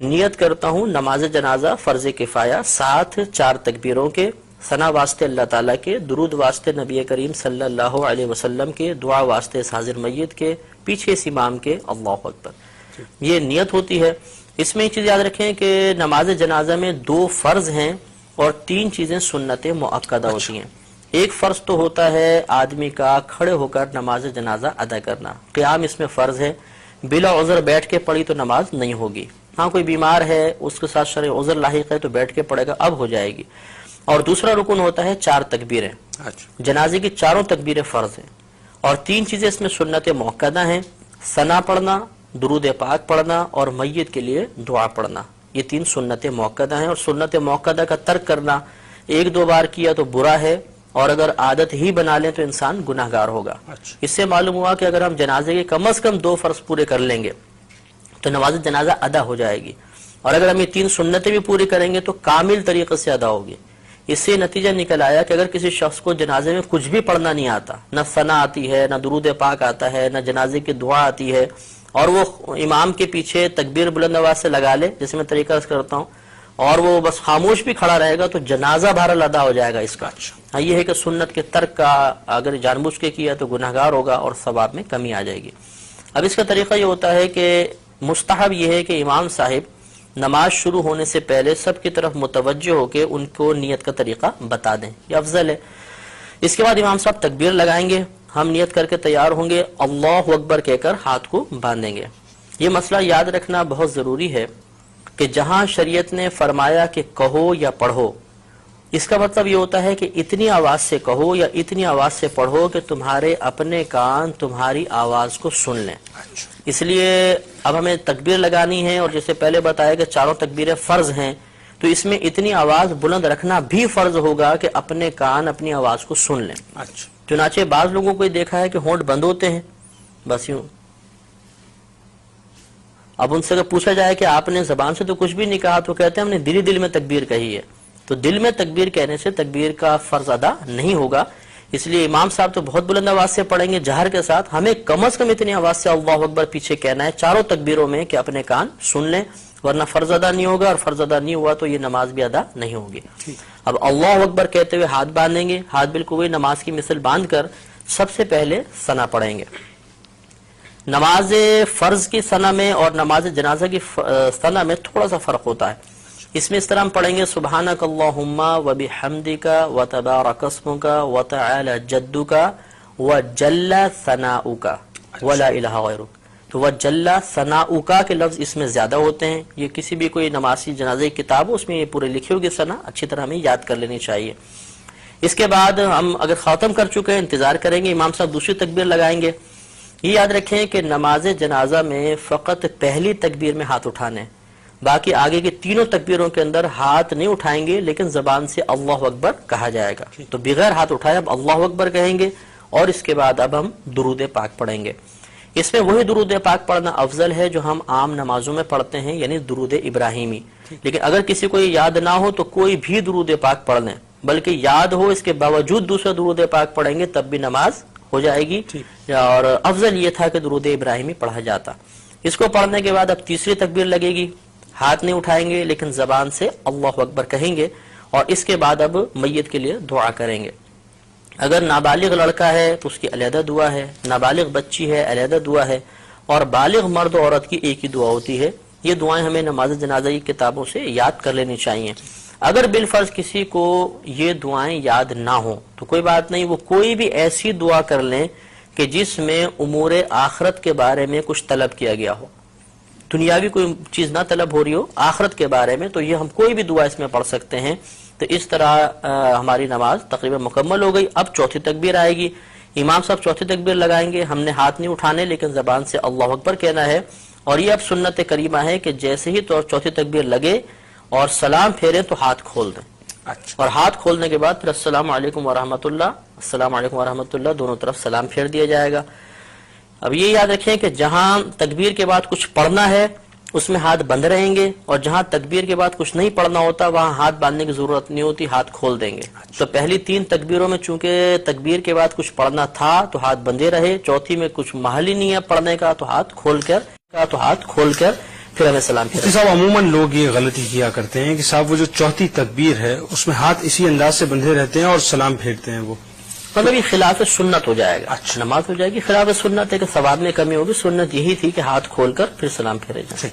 نیت کرتا ہوں نماز جنازہ فرض کفایہ، ساتھ 4 تکبیروں کے، ثنا واسطے اللہ تعالیٰ کے، درود واسطے نبی کریم صلی اللہ علیہ وسلم کے، دعا واسطے اس حاضر میت کے، پیچھے اس امام کے، اللہ اکبر، یہ نیت ہوتی ہے۔ اس میں ایک چیز یاد رکھیں کہ نماز جنازہ میں 2 فرض ہیں اور 3 چیزیں سنت مؤکدہ ہوتی ہیں۔ ایک فرض تو ہوتا ہے آدمی کا کھڑے ہو کر نماز جنازہ ادا کرنا، قیام اس میں فرض ہے، بلا عذر بیٹھ کے پڑھی تو نماز نہیں ہوگی، ہاں کوئی بیمار ہے اس کے ساتھ شرعی عذر لاحق ہے تو بیٹھ کے پڑھے گا، اب ہو جائے گی۔ اور دوسرا رکن ہوتا ہے 4 تکبیریں، جنازے کی 4 تکبیریں فرض ہیں، اور 3 چیزیں اس میں سنت مؤکدہ ہیں، ثنا پڑھنا، درود پاک پڑھنا اور میت کے لیے دعا پڑھنا، یہ 3 سنت مؤکدہ ہیں۔ اور سنت مؤکدہ کا ترک کرنا 1-2 بار کیا تو برا ہے، اور اگر عادت ہی بنا لیں تو انسان گناہگار ہوگا۔ اس سے معلوم ہوا کہ اگر ہم جنازے کے کم از کم 2 فرض پورے کر لیں گے تو نماز جنازہ ادا ہو جائے گی، اور اگر ہم یہ 3 سنتیں بھی پوری کریں گے تو کامل طریقے سے ادا ہوگی۔ اس سے نتیجہ نکل آیا کہ اگر کسی شخص کو جنازے میں کچھ بھی پڑھنا نہیں آتا، نہ ثنا آتی ہے، نہ درود پاک آتا ہے، نہ جنازے کی دعا آتی ہے، اور وہ امام کے پیچھے تکبیر بلند آواز سے لگا لے جیسے میں طریقہ کرتا ہوں، اور وہ بس خاموش بھی کھڑا رہے گا تو جنازہ بہرحال ادا ہو جائے گا اس کا۔ ہاں یہ ہے کہ سنت کے ترک کا اگر جان بوجھ کے کیا تو گناہگار ہوگا اور ثواب میں کمی آ جائے گی۔ اب اس کا طریقہ یہ ہوتا ہے کہ مستحب یہ ہے کہ امام صاحب نماز شروع ہونے سے پہلے سب کی طرف متوجہ ہو کے ان کو نیت کا طریقہ بتا دیں، یہ افضل ہے۔ اس کے بعد امام صاحب تکبیر لگائیں گے، ہم نیت کر کے تیار ہوں گے، اللہ اکبر کہہ کر ہاتھ کو باندھیں گے۔ یہ مسئلہ یاد رکھنا بہت ضروری ہے کہ جہاں شریعت نے فرمایا کہ کہو یا پڑھو، اس کا مطلب یہ ہوتا ہے کہ اتنی آواز سے کہو یا اتنی آواز سے پڑھو کہ تمہارے اپنے کان تمہاری آواز کو سن لیں۔ اس لیے اب ہمیں تکبیر لگانی ہے، اور جیسے پہلے بتایا کہ 4 تکبیریں فرض ہیں، تو اس میں اتنی آواز بلند رکھنا بھی فرض ہوگا کہ اپنے کان اپنی آواز کو سن لیں۔ چنانچہ بعض لوگوں کو دیکھا ہے کہ ہونٹ بند ہوتے ہیں، بس یوں۔ اب ان سے اگر پوچھا جائے کہ آپ نے زبان سے تو کچھ بھی نہیں کہا، تو کہتے ہیں ہم نے دل ہی دل میں تکبیر کہی ہے۔ تو دل میں تکبیر کہنے سے تکبیر کا فرض ادا نہیں ہوگا، اس لیے امام صاحب تو بہت بلند آواز سے پڑھیں گے جہر کے ساتھ، ہمیں کم از کم اتنی آواز سے اللہ اکبر پیچھے کہنا ہے 4 تکبیروں میں کہ اپنے کان سن لیں، ورنہ فرض ادا نہیں ہوگا، اور فرض ادا نہیں ہوا تو یہ نماز بھی ادا نہیں ہوگی۔ اب اللہ اکبر کہتے ہوئے ہاتھ باندھیں گے، ہاتھ بالکل وہی نماز کی مثل باندھ کر سب سے پہلے ثنا پڑھیں گے۔ نماز فرض کی ثنا میں اور نماز جنازہ کی ثنا میں تھوڑا سا فرق ہوتا ہے۔ اس میں اس طرح ہم پڑھیں گے سبحانک اللہم وبحمدک وتبارک اسمک وتعالی جدک وجل ثناؤک ولا الہ غیرک۔ تو وجل ثناؤک کے لفظ اس میں زیادہ ہوتے ہیں، یہ کسی بھی کوئی نمازی جنازے کی کتاب ہو اس میں یہ پورے لکھی ہوگی ثنا، اچھی طرح ہمیں یاد کر لینی چاہیے۔ اس کے بعد ہم اگر ختم کر چکے ہیں انتظار کریں گے، امام صاحب دوسری تکبیر لگائیں گے۔ یہ یاد رکھیں کہ نماز جنازہ میں فقط پہلی تکبیر میں ہاتھ اٹھانے، باقی آگے کی 3 تکبیروں کے اندر ہاتھ نہیں اٹھائیں گے، لیکن زبان سے اللہ اکبر کہا جائے گا۔ تو بغیر ہاتھ اٹھائے اب اللہ اکبر کہیں گے، اور اس کے بعد اب ہم درود پاک پڑھیں گے۔ اس میں وہی درود پاک پڑھنا افضل ہے جو ہم عام نمازوں میں پڑھتے ہیں، یعنی درود ابراہیمی۔ لیکن اگر کسی کو یہ یاد نہ ہو تو کوئی بھی درود پاک پڑھ لیں، بلکہ یاد ہو اس کے باوجود دوسرا درود پاک پڑھیں گے تب بھی نماز ہو جائے گی، اور افضل یہ تھا کہ درود ابراہیمی پڑھا جاتا۔ اس کو پڑھنے کے بعد اب تیسری تکبیر لگے گی، ہاتھ نہیں اٹھائیں گے لیکن زبان سے اللہ اکبر کہیں گے، اور اس کے بعد اب میت کے لیے دعا کریں گے۔ اگر نابالغ لڑکا ہے تو اس کی علیحدہ دعا ہے، نابالغ بچی ہے علیحدہ دعا ہے، اور بالغ مرد و عورت کی ایک ہی دعا ہوتی ہے۔ یہ دعائیں ہمیں نماز جنازہ کی کتابوں سے یاد کر لینی چاہیے۔ اگر بالفرض کسی کو یہ دعائیں یاد نہ ہوں تو کوئی بات نہیں، وہ کوئی بھی ایسی دعا کر لیں کہ جس میں امور آخرت کے بارے میں کچھ طلب کیا گیا ہو، دنیاوی کوئی چیز نہ طلب ہو رہی ہو، آخرت کے بارے میں، تو یہ ہم کوئی بھی دعا اس میں پڑھ سکتے ہیں۔ تو اس طرح ہماری نماز تقریباً مکمل ہو گئی۔ اب چوتھی تکبیر آئے گی، امام صاحب چوتھی تکبیر لگائیں گے، ہم نے ہاتھ نہیں اٹھانے لیکن زبان سے اللہ اکبر کہنا ہے، اور یہ اب سنت کریمہ ہے کہ جیسے ہی تو چوتھی تکبیر لگے اور سلام پھیریں تو ہاتھ کھول دیں، اور ہاتھ کھولنے کے بعد پھر السلام علیکم ورحمۃ اللہ، السلام علیکم ورحمۃ اللہ، دونوں طرف سلام پھیر دیا جائے گا۔ اب یہ یاد رکھیں کہ جہاں تکبیر کے بعد کچھ پڑھنا ہے اس میں ہاتھ بند رہیں گے، اور جہاں تکبیر کے بعد کچھ نہیں پڑھنا ہوتا وہاں ہاتھ باندھنے کی ضرورت نہیں ہوتی، ہاتھ کھول دیں گے۔ تو پہلی 3 تکبیروں میں چونکہ تکبیر کے بعد کچھ پڑھنا تھا تو ہاتھ بندے رہے، چوتھی میں کچھ محل ہی نہیں ہے پڑھنے کا تو ہاتھ کھول کر پھر پھر ہمیں سلام پھیرنا مفتی صاحب عموماً لوگ یہ غلطی کیا کرتے ہیں کہ صاحب وہ جو چوتھی تکبیر ہے اس میں ہاتھ اسی انداز سے بندھے رہتے ہیں اور سلام پھیرتے ہیں، وہ مطلب یہ خلاف سنت ہو جائے گا. اچھا. نماز ہو جائے گی خلاف سنت ہے کہ ثواب میں کمی ہوگی. سنت یہی تھی کہ ہاتھ کھول کر پھر سلام پھیرے جائیں.